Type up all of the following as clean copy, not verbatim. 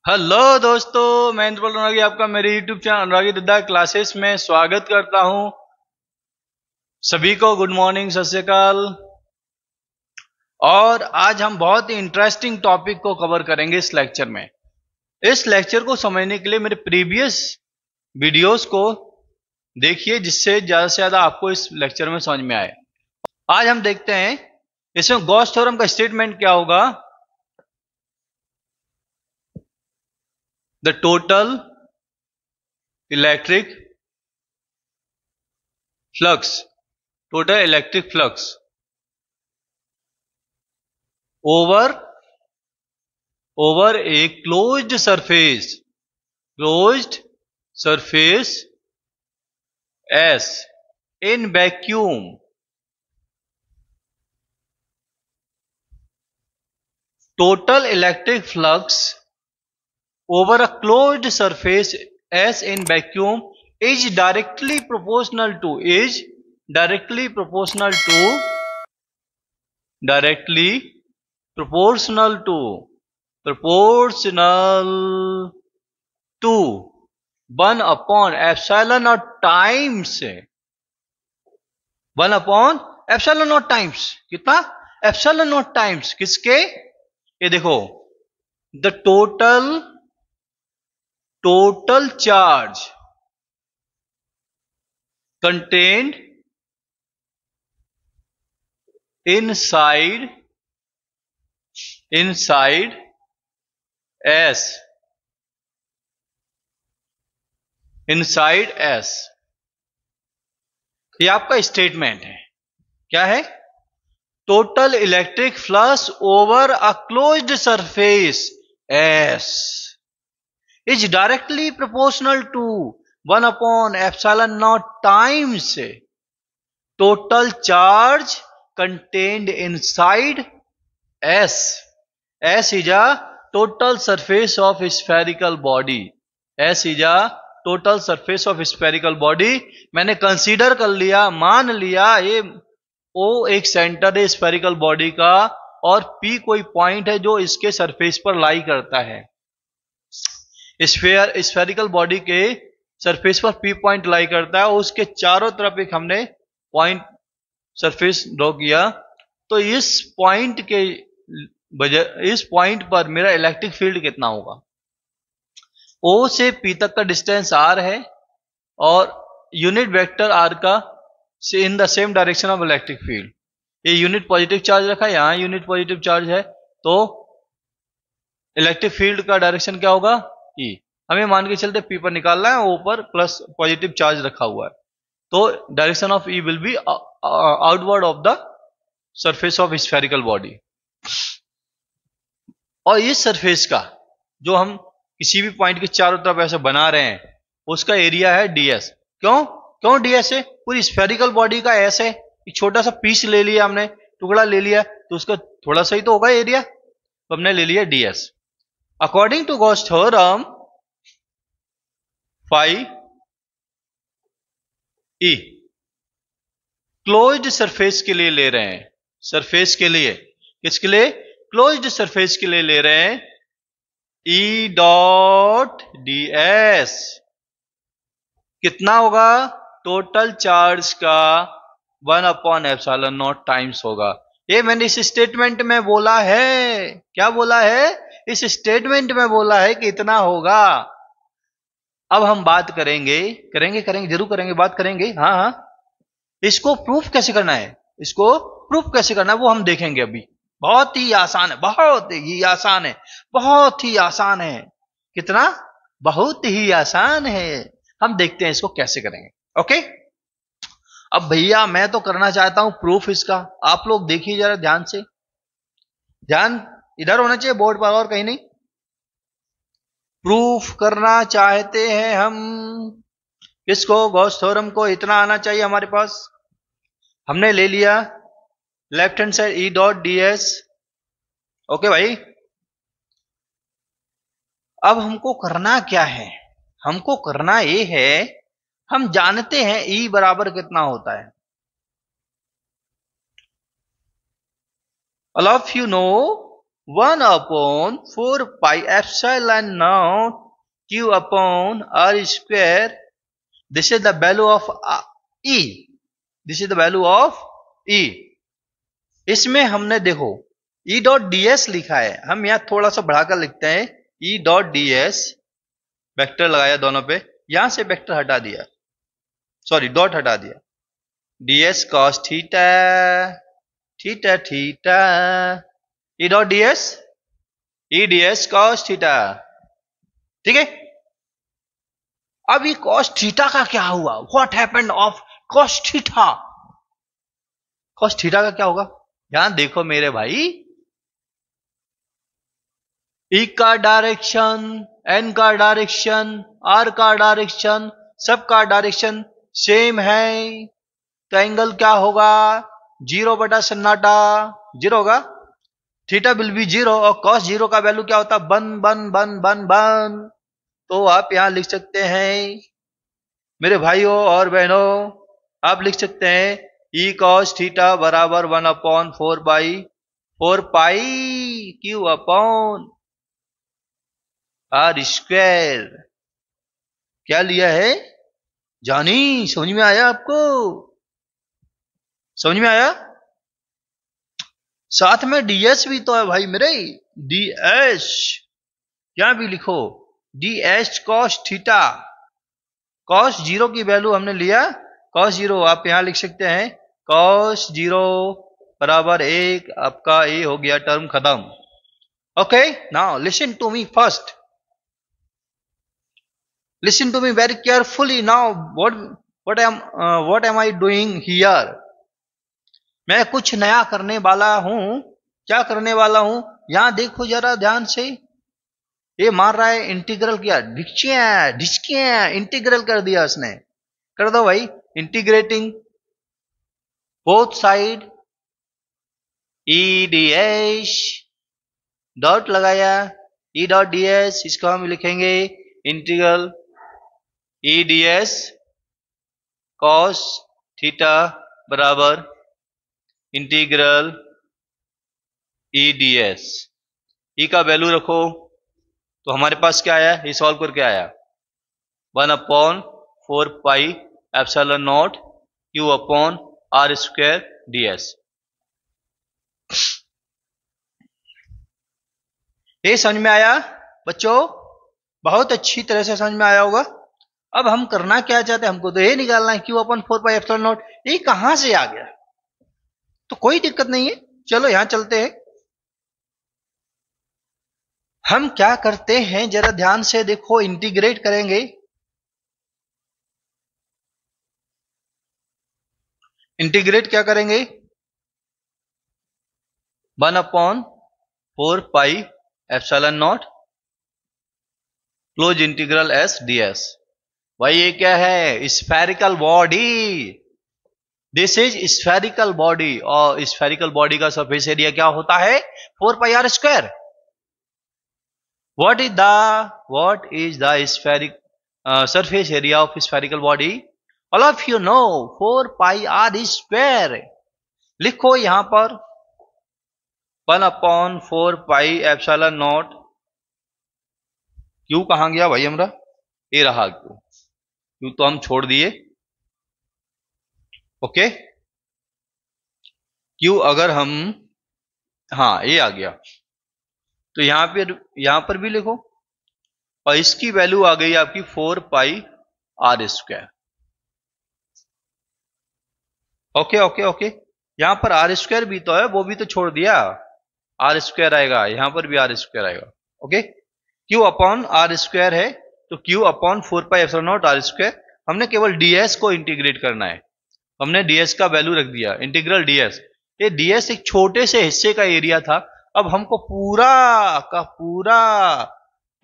Hello दोस्तों, मैं इंद्रपाल अनुरागी आपका मेरे YouTube चैनल अनुरागी दद्दा क्लासेस में स्वागत करता हूं। सभी को गुड मॉर्निंग, सत श्री अकाल। और आज हम बहुत ही इंटरेस्टिंग टॉपिक को कवर करेंगे इस लेक्चर में। इस लेक्चर को समझने के लिए मेरे प्रीवियस वीडियोस को देखिए, जिससे ज्यादा से ज्यादा आपको इस लेक्चर में समझ में आए। आज हम देखते हैं इसमें गॉस थ्योरम का स्टेटमेंट क्या होगा। The total electric flux over a closed surface S in vacuum. Total electric flux over a closed surface S in vacuum is directly proportional to proportional to 1 upon epsilon naught times 1 upon epsilon naught times कितना? epsilon naught times किसके? ये देखो, the total charge contained inside S ये आपका statement है। क्या है? Total electric flux over a closed surface S is directly proportional to 1 upon epsilon naught times total charge contained inside S. S is a total surface of spherical body. S is a total surface of spherical body. मैंने consider कर लिया, मान लिया ये O एक centre है spherical body का और P कोई पॉइंट है जो इसके सरफेस पर लाई करता है। स्फेरिकल बॉडी के सरफेस पर P पॉइंट लाई करता है और उसके चारों तरफ एक हमने पॉइंट सरफेस ड्रॉ किया। तो इस पॉइंट पर मेरा इलेक्ट्रिक फील्ड कितना होगा? O से P तक का डिस्टेंस R है और यूनिट वेक्टर R का से in the same direction of electric field. ये यूनिट पॉजिटिव चार्ज रखा है, यहां यूनिट पॉजिटिव चार्ज है, तो इलेक्ट्रिक फील्ड का डायरेक्शन क्या होगा? E। हमें मान के चलते P पर निकालना है, O पर प्लस पॉजिटिव चार्ज रखा हुआ है, तो direction of E will be outward of the surface of spherical body. और इस सरफेस का जो हम किसी भी पॉइंट के चारों तरफ ऐसे बना रहे हैं, उसका एरिया है ds। क्यों ds है? पूरी स्फेरिकल बॉडी का S है, एक छोटा सा पीस ले लिया हमने, टुकड़ा ले लिया, तो उसका थोड़ा सा ही तो होगा एरिया, तो हमने ले लिया ds। According to Gauss theorem phi E closed surface के लिए ले रहे हैं, सरफेस के लिए, किसके लिए? क्लोज्ड सरफेस के लिए ले रहे हैं E डॉट ds कितना होगा? टोटल चार्ज का 1 अपॉन एप्सिलॉन नॉट टाइम्स होगा। ये मैंने इस स्टेटमेंट में बोला है। क्या बोला है? इस स्टेटमेंट में बोला है कि इतना होगा। अब हम बात करेंगे जरूर करेंगे, बात करेंगे। हाँ, इसको प्रूफ कैसे करना है, वो हम देखेंगे अभी। बहुत ही आसान है, कितना? बहुत ही आसान है। हम देखते हैं इसको कैसे करेंगे। ओके, अब भैया मैं तो करना चाहता हूं प्रूफ इसका, आप लोग देखिए जरा ध्यान से। ध्यान इधर होना चाहिए बोर्ड पर और कहीं नहीं। प्रूफ करना चाहते हैं हम इसको, गॉस थ्योरम को, इतना आना चाहिए हमारे पास। हमने ले लिया left hand side E dot ds। Okay भाई, अब हमको करना क्या है? हमको करना ये है, हम जानते हैं E बराबर कितना होता है। All of you know 1/4 pi epsilon naught q upon r square. This is the value of E. This is the value of E. इसमें हमने देखो E डॉट डी एस लिखा है, हम यहां थोड़ा सा बढ़ाकर लिखते हैं E dot D S, vector लगाया दोनों पे, यहां से वेक्टर हटा दिया, सॉरी डॉट हटा दिया, D S cos theta theta theta E dot D S, E D S cos theta, ठीक है। अब ये कॉस थीटा का क्या हुआ, what happened of cos theta, cos theta का क्या होगा, ध्यान देखो मेरे भाई, E का डायरेक्शन, N का डायरेक्शन, R का डायरेक्शन, सबका डायरेक्शन सेम है, तो एंगल क्या होगा, 0/सन्नाटा 0 होगा, थीटा विल बी 0 और कॉस 0 का वैल्यू क्या होता है, बन। तो आप यहां लिख सकते हैं मेरे भाइयों और बहनों, आप लिख सकते हैं E cos थीटा बराबर 1/4 पाई Q अपॉन R स्क्वायर। क्या लिया है जानी, समझ में आया आपको, समझ में आया, साथ में ds भी तो है भाई मेरे, ds क्या भी लिखो, ds cos थीटा, cos 0 की वैल्यू हमने लिया cos 0, आप यहां लिख सकते हैं cos 0 बराबर 1, आपका ये हो गया टर्म खत्म। Okay, now listen to me first, listen to me very carefully now, what am I doing here, मैं कुछ नया करने वाला हूं, क्या करने वाला हूं, यहां देखो जरा ध्यान से, ये मार रहा है इंटीग्रल, किया डिस्किया इंटीग्रल कर दिया उसने, कर दो भाई, integrating both side, E D S dot लगाया, ई डॉट डी एस, इसको हम लिखेंगे integral E D S cos theta बराबर इंटीग्रल ई डी एस, ई का वैल्यू रखो, तो हमारे पास क्या आया, ये सॉल्व करके आया 1/4 pi epsilon not Q upon R square D S. ये समझ में आया बच्चों, बहुत अच्छी तरह से समझ में आया होगा। अब हम करना क्या चाहते हैं, हमको तो ये निकालना है Q upon 4 pi epsilon not, ये कहां से आ गया, तो कोई दिक्कत नहीं है, चलो यहां चलते हैं, हम क्या करते हैं जरा ध्यान से देखो, इंटीग्रेट करेंगे, इंटीग्रेट क्या करेंगे, 1/4 pi epsilon naught close integral S D S. भाई ये क्या है, spherical body, this is spherical body, और स्फेरिकल बॉडी का सरफेस एरिया क्या होता है, 4 pi R square. What is the spheric surface area of spherical body? All of you know 4 pi r square. लिखो यहां पर 1/4 पाई एप्सिलॉन नॉट, क्यू कहां गया भाई हमरा, ये रहा क्यू, क्यू तो हम छोड़ दिए, ओके, क्यू अगर हम, हाँ ये आ गया, तो यहां पर भी लिखो, और इसकी वैल्यू आ गई आपकी 4 pi R square. Okay okay okay, यहां पर आर स्क्वायर भी तो है, वो भी तो छोड़ दिया, आर स्क्वायर आएगा, यहां पर भी आर स्क्वायर आएगा, okay, q upon r square है, तो q upon 4 pi epsilon naught r square, हमने केवल डीएस को इंटीग्रेट करना है, हमने डीएस का वैल्यू रख दिया, इंटीग्रल डीएस, ये डीएस एक छोटे से हिस्से का एरिया था, अब हमको पूरा का पूरा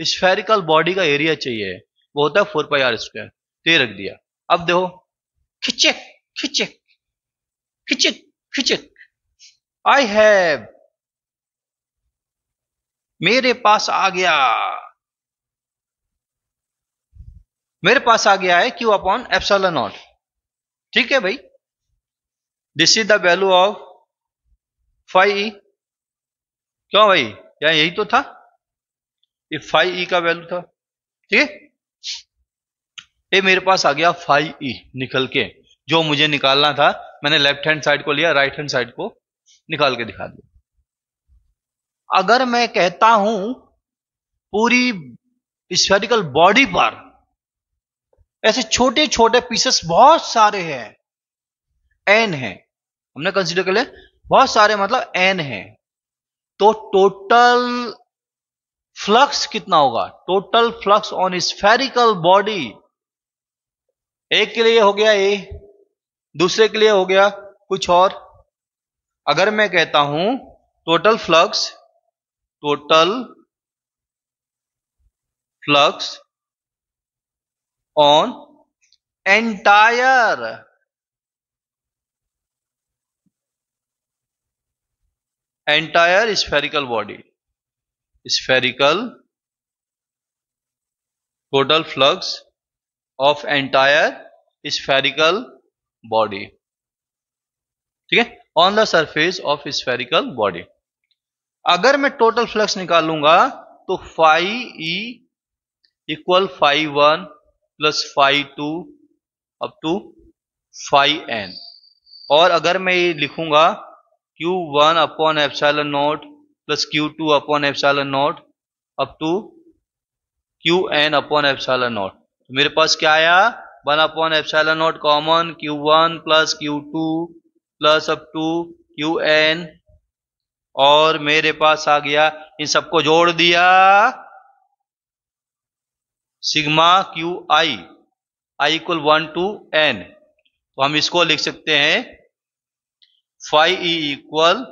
स्फेरिकल बॉडी का एरिया चाहिए, वो होता है 4 पाई आर स्क्वायर, तो ये रख दिया। अब देखो, खिचक खिचक खिचक खिचक, आई हैव, मेरे पास आ गया, मेरे पास आ गया है Q अपॉन एप्सिलॉन नॉट, ठीक है भाई, this is the value of phi, क्यों भाई, या यही तो था, ये फाइव ई का वैल्यू था। ठीक है, ये मेरे पास आ गया फाइव ई निकल के, जो मुझे निकालना था मैंने लेफ्ट हैंड साइड को लिया, राइट हैंड साइड को निकाल के दिखा दिया। अगर मैं कहता हूं पूरी स्फेरिकल बॉडी पर ऐसे छोटे छोटे पीसेस बहुत सारे हैं, एन है, हमने कंसीडर कर लिया बहुत सारे मतलब एन है, तो टोटल फ्लक्स कितना होगा? Total flux on spherical body, एक के लिए हो गया ए, दूसरे के लिए हो गया कुछ और। अगर मैं कहता हूं total flux on entire spherical body, total flux of entire spherical body, ठीक है, on the surface of spherical body. अगर मैं टोटल फ्लक्स निकालूंगा तो phi E equal phi one plus phi two up to phi n, और अगर मैं ये लिखूंगा Q1 upon epsilon naught plus Q2 upon epsilon naught up to Qn upon epsilon naught, तो मेरे पास क्या आया? 1 upon epsilon not common, Q1 plus Q2 plus up to Qn, और मेरे पास आ गया, इन सबको जोड़ दिया, sigma q i equal 1 to n, तो हम इसको लिख सकते हैं फाइव ई इक्वल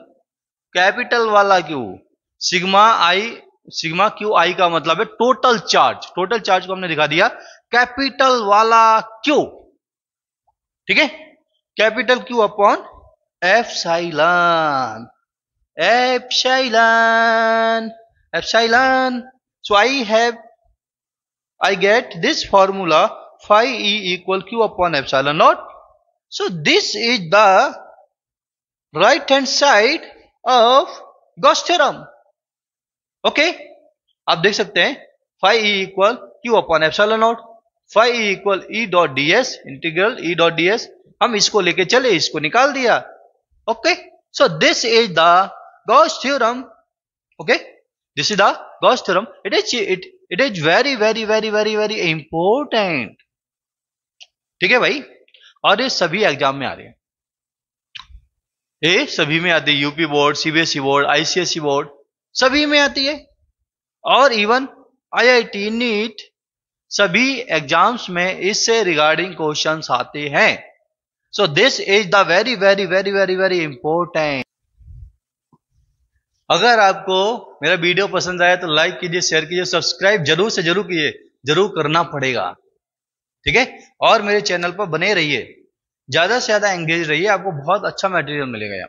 कैपिटल वाला क्यू, सिग्मा क्यू आई का मतलब है टोटल चार्ज, टोटल चार्ज को हमने दिखा दिया कैपिटल वाला क्यू, ठीक है, capital Q upon epsilon, so I get this formula phi e equal q upon epsilon naught. So this is the right hand side of Gauss theorem. Okay, आप देख सकते हैं phi e equal q upon epsilon naught, phi e equal e dot ds, integral e dot ds, हम इसको लेके चले, इसको निकाल दिया। Okay, so this is the Gauss theorem. Okay, this is the Gauss theorem. It is very very very very very important. ठीक है भाई, और ये सभी एग्जाम में आ रहे हैं, ये सभी में आती है, UP board, CBSE board, ICSE board, सभी में आती है, और इवन आईआईटी, नीट, सभी एग्जाम्स में इससे रिगार्डिंग क्वेश्चंस आते हैं। So this is the very very very very very important. अगर आपको मेरा वीडियो पसंद आया तो लाइक कीजिए, शेयर कीजिए, सब्सक्राइब जरूर से जरूर कीजिए, जरूर करना पड़ेगा, ठीक है, और मेरे चैनल पर बने रहिए, ज्यादा से ज्यादा एंगेज रहिए, आपको बहुत अच्छा मटेरियल मिलेगा यहाँ।